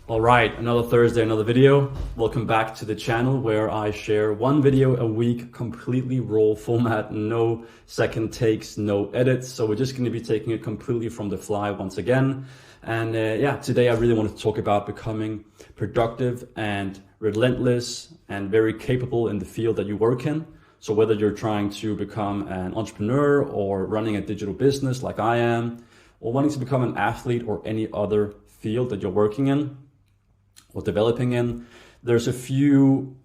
All right, another Thursday, another video. Welcome back to the channel where I share one video a week, completely raw format, no second takes, no edits. So we're just going to be taking it completely from the fly once again. And today I really wanted to talk about becoming productive and relentless and very capable in the field that you work in. So whether you're trying to become an entrepreneur or running a digital business like I am, or wanting to become an athlete or any other field that you're working in or developing in, there's a few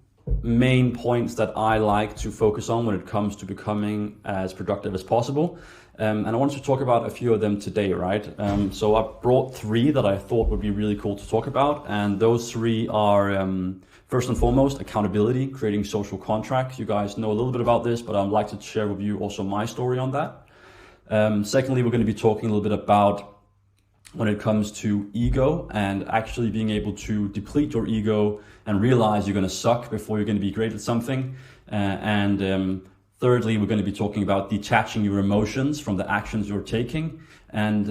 main points that I like to focus on when it comes to becoming as productive as possible. And I wanted to talk about a few of them today, right? So I brought three that I thought would be really cool to talk about. And those three are, first and foremost, accountability, creating social contracts. You guys know a little bit about this, but I'd like to share with you also my story on that. Secondly, we're going to be talking a little bit about when it comes to ego and actually being able to deplete your ego and realize you're going to suck before you're going to be great at something. Thirdly, we're going to be talking about detaching your emotions from the actions you're taking and,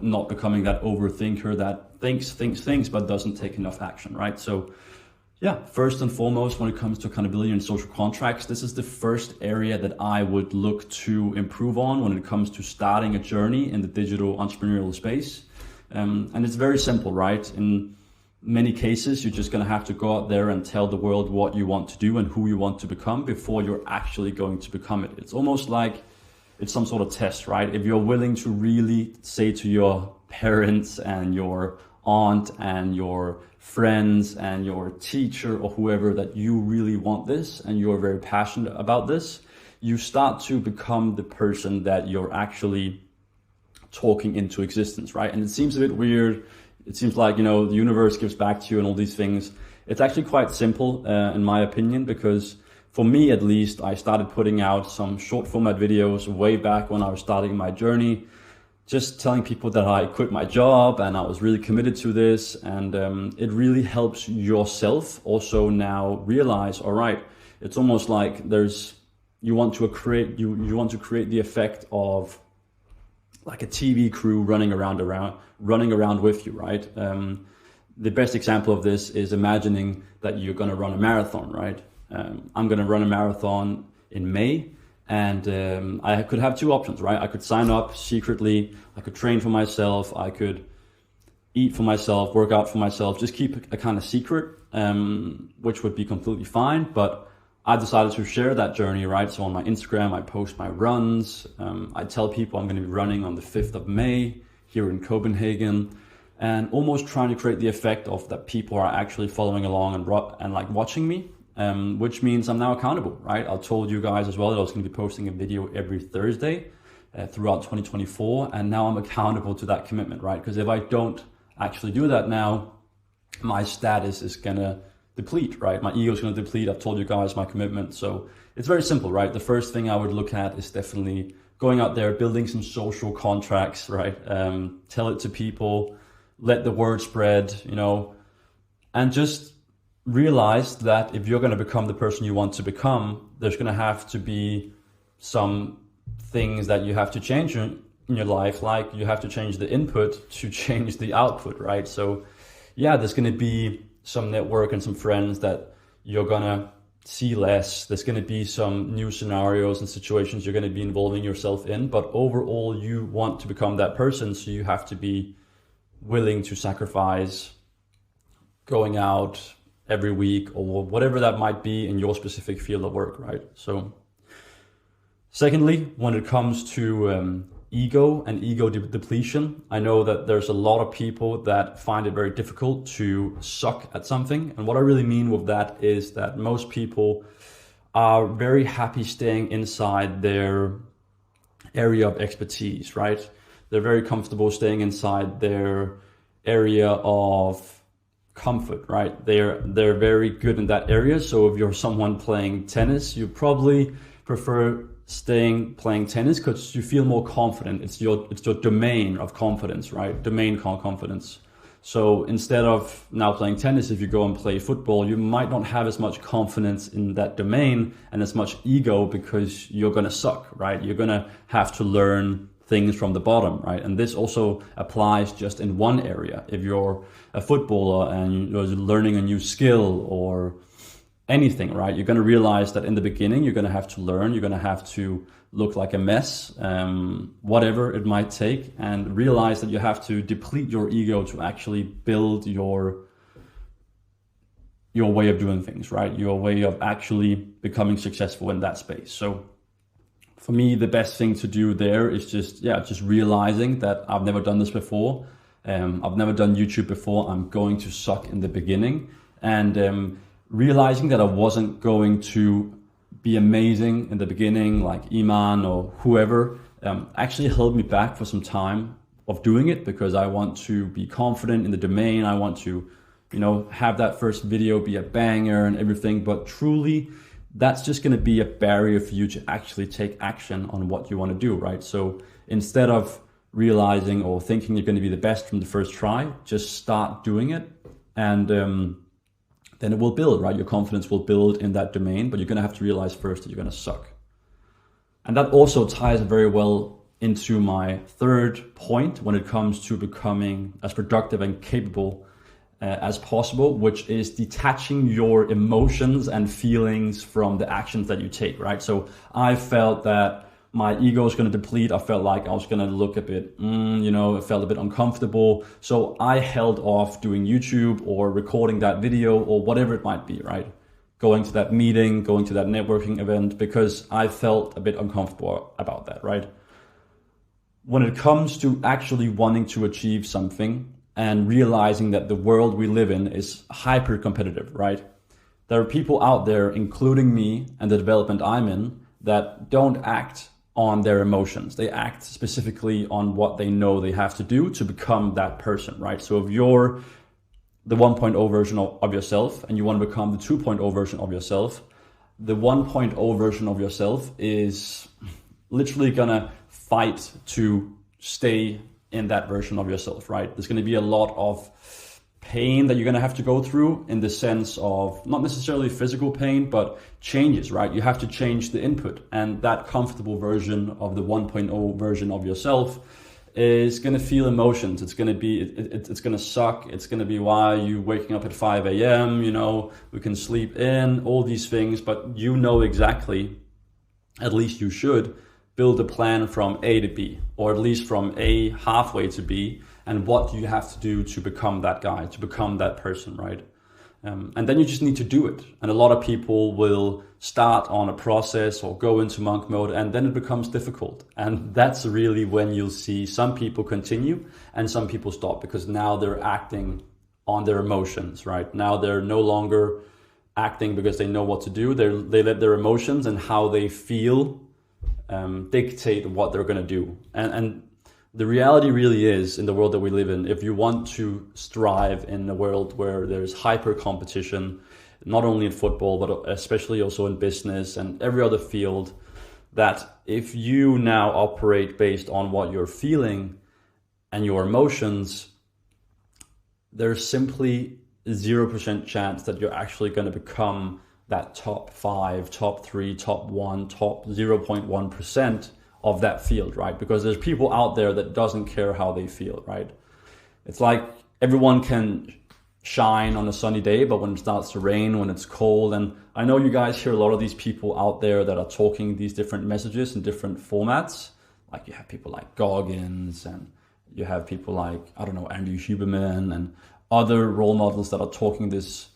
not becoming that overthinker that thinks, but doesn't take enough action, right? So yeah, first and foremost, when it comes to accountability and social contracts, this is the first area that I would look to improve on when it comes to starting a journey in the digital entrepreneurial space. And it's very simple, right? In many cases, you're just going to have to go out there and tell the world what you want to do and who you want to become before you're actually going to become it. It's almost like it's some sort of test, right? If you're willing to really say to your parents and your aunt and your friends and your teacher or whoever that you really want this and you're very passionate about this, you start to become the person that you're actually talking into existence, right? And it seems a bit weird. It seems like, the universe gives back to you and all these things. It's actually quite simple, in my opinion, because for me, at least, I started putting out some short format videos way back when I was starting my journey, just telling people that I quit my job and I was really committed to this. And it really helps yourself also now realize, all right, it's almost like you want to create the effect of like a TV crew running around with you, right? The best example of this is imagining that you're going to run a marathon, right? I'm going to run a marathon in May, and I could have two options, right? I could sign up secretly, I could train for myself, I could eat for myself, work out for myself, just keep a kind of secret, which would be completely fine. But I decided to share that journey, right? So on my Instagram, I post my runs. I tell people I'm going to be running on the 5th of May here in Copenhagen, and almost trying to create the effect of that people are actually following along and like watching me, which means I'm now accountable, right? I told you guys as well that I was going to be posting a video every Thursday throughout 2024, and now I'm accountable to that commitment, right? Because if I don't actually do that now, my status is going to deplete, right? My ego is going to deplete. I've told you guys my commitment. So it's very simple, right? The first thing I would look at is definitely going out there, building some social contracts, right? Tell it to people, let the word spread, and just realize that if you're going to become the person you want to become, there's going to have to be some things that you have to change in your life. Like you have to change the input to change the output, right? So yeah, there's going to be some network and some friends that you're gonna see less. There's gonna be some new scenarios and situations you're gonna be involving yourself in, but overall you want to become that person, so you have to be willing to sacrifice going out every week or whatever that might be in your specific field of work, right? So secondly, when it comes to ego and ego depletion, I know that there's a lot of people that find it very difficult to suck at something. And what I really mean with that is that most people are very happy staying inside their area of expertise, right? They're very comfortable staying inside their area of comfort, right? They're very good in that area. So if you're someone playing tennis, you probably prefer playing tennis because you feel more confident. It's your domain of confidence, right? Domain confidence. So instead of now playing tennis, if you go and play football, you might not have as much confidence in that domain and as much ego because you're going to suck, right? You're going to have to learn things from the bottom, right? And this also applies just in one area. If you're a footballer and you're learning a new skill or anything, right? You're going to realize that in the beginning, you're going to have to learn, you're going to have to look like a mess, whatever it might take, and realize that you have to deplete your ego to actually build your way of doing things, right? Your way of actually becoming successful in that space. So for me, the best thing to do there is just realizing that I've never done this before. I've never done YouTube before. I'm going to suck in the beginning, and realizing that I wasn't going to be amazing in the beginning, like Iman or whoever, actually held me back for some time of doing it, because I want to be confident in the domain. I want to, have that first video be a banger and everything, but truly that's just going to be a barrier for you to actually take action on what you want to do, right? So instead of realizing or thinking you're going to be the best from the first try, just start doing it, and then it will build, right? Your confidence will build in that domain, but you're going to have to realize first that you're going to suck. And that also ties very well into my third point when it comes to becoming as productive and capable as possible, which is detaching your emotions and feelings from the actions that you take, right? So I felt that my ego was going to deplete. I felt like I was going to look a bit, it felt a bit uncomfortable. So I held off doing YouTube or recording that video or whatever it might be, right? Going to that meeting, going to that networking event, because I felt a bit uncomfortable about that, right? When it comes to actually wanting to achieve something and realizing that the world we live in is hyper competitive, right? There are people out there, including me and the development I'm in, that don't act on their emotions. They act specifically on what they know they have to do to become that person, right? So if you're the 1.0 version of yourself and you want to become the 2.0 version of yourself, the 1.0 version of yourself is literally gonna fight to stay in that version of yourself, right? There's going to be a lot of pain that you're going to have to go through, in the sense of not necessarily physical pain, but changes, right? You have to change the input, and that comfortable version of the 1.0 version of yourself is going to feel emotions. It's going to be, it's going to suck. It's going to be, why are you waking up at 5 a.m.? We can sleep in, all these things, but exactly, at least you should, build a plan from A to B, or at least from A halfway to B, and what do you have to do to become that guy, to become that person, right? And then you just need to do it. And a lot of people will start on a process or go into monk mode, and then it becomes difficult. And that's really when you'll see some people continue and some people stop, because now they're acting on their emotions, right? Now they're no longer acting because they know what to do. They let their emotions and how they feel dictate what they're going to do. And the reality really is, in the world that we live in, if you want to strive in a world where there's hyper competition, not only in football, but especially also in business and every other field, that if you now operate based on what you're feeling and your emotions, there's simply 0% chance that you're actually going to become that top 5, top 3, top 1, top 0.1% of that field, right? Because there's people out there that doesn't care how they feel, right? It's like everyone can shine on a sunny day, but when it starts to rain, when it's cold, and I know you guys hear a lot of these people out there that are talking these different messages in different formats. Like you have people like Goggins, and you have people like, Andrew Huberman, and other role models that are talking this,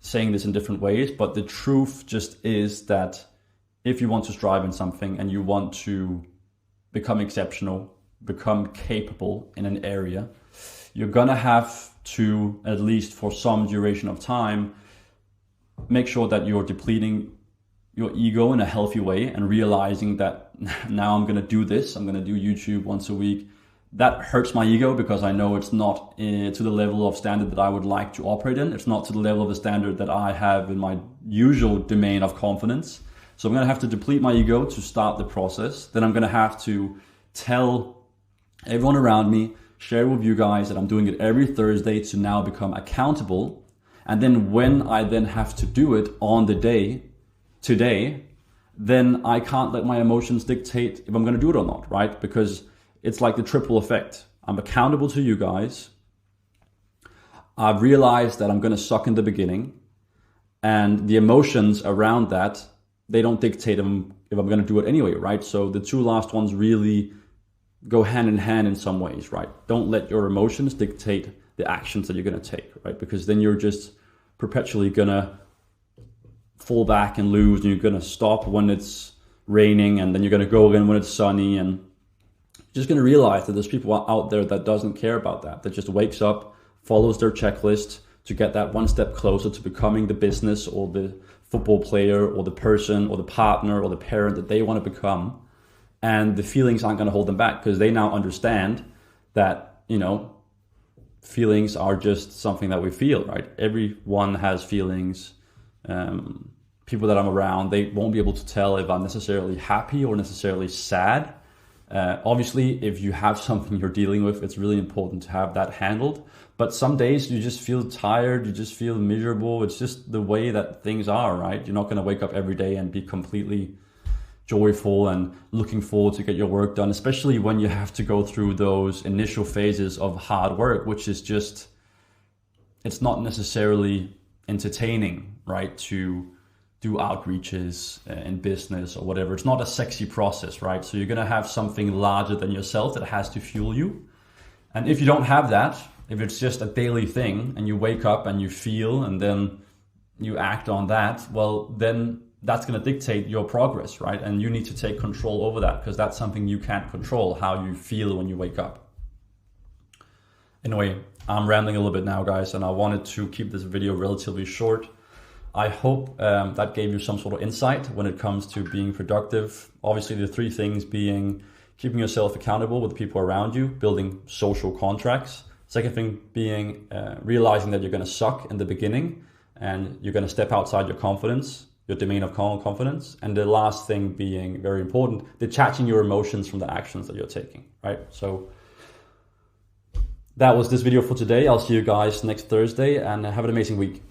saying this in different ways. But the truth just is that if you want to strive in something and you want to become exceptional, become capable in an area, you're gonna have to, at least for some duration of time, make sure that you're depleting your ego in a healthy way and realizing that now I'm gonna do this, I'm gonna do YouTube once a week. That hurts my ego because I know it's not to the level of standard that I would like to operate in. It's not to the level of the standard that I have in my usual domain of confidence. So I'm going to have to deplete my ego to start the process. Then I'm going to have to tell everyone around me, share with you guys that I'm doing it every Thursday to now become accountable. And then when I then have to do it on the day, today, then I can't let my emotions dictate if I'm going to do it or not, right? Because it's like the triple effect. I'm accountable to you guys. I've realized that I'm going to suck in the beginning, and the emotions around that, they don't dictate if I'm going to do it anyway, right? So the two last ones really go hand in hand in some ways, right? Don't let your emotions dictate the actions that you're going to take, right? Because then you're just perpetually going to fall back and lose, and you're going to stop when it's raining, and then you're going to go again when it's sunny, and you're just going to realize that there's people out there that doesn't care about that just wakes up, follows their checklist to get that one step closer to becoming the business or the football player or the person or the partner or the parent that they want to become. And the feelings aren't going to hold them back, because they now understand that, feelings are just something that we feel, right? Everyone has feelings. People that I'm around, they won't be able to tell if I'm necessarily happy or necessarily sad. Obviously, if you have something you're dealing with, it's really important to have that handled. But some days you just feel tired, you just feel miserable. It's just the way that things are, right? You're not going to wake up every day and be completely joyful and looking forward to get your work done, especially when you have to go through those initial phases of hard work, which is just, it's not necessarily entertaining, right? To do outreaches in business or whatever. It's not a sexy process, right? So you're going to have something larger than yourself that has to fuel you. And if you don't have that, if it's just a daily thing and you wake up and you feel and then you act on that, well, then that's going to dictate your progress, right? And you need to take control over that, because that's something you can't control, how you feel when you wake up. Anyway, I'm rambling a little bit now, guys, and I wanted to keep this video relatively short. I hope that gave you some sort of insight when it comes to being productive. Obviously, the three things being keeping yourself accountable with the people around you, building social contracts. Second thing being realizing that you're going to suck in the beginning and you're going to step outside your confidence, your domain of confidence. And the last thing being very important, detaching your emotions from the actions that you're taking, right? So that was this video for today. I'll see you guys next Thursday, and have an amazing week.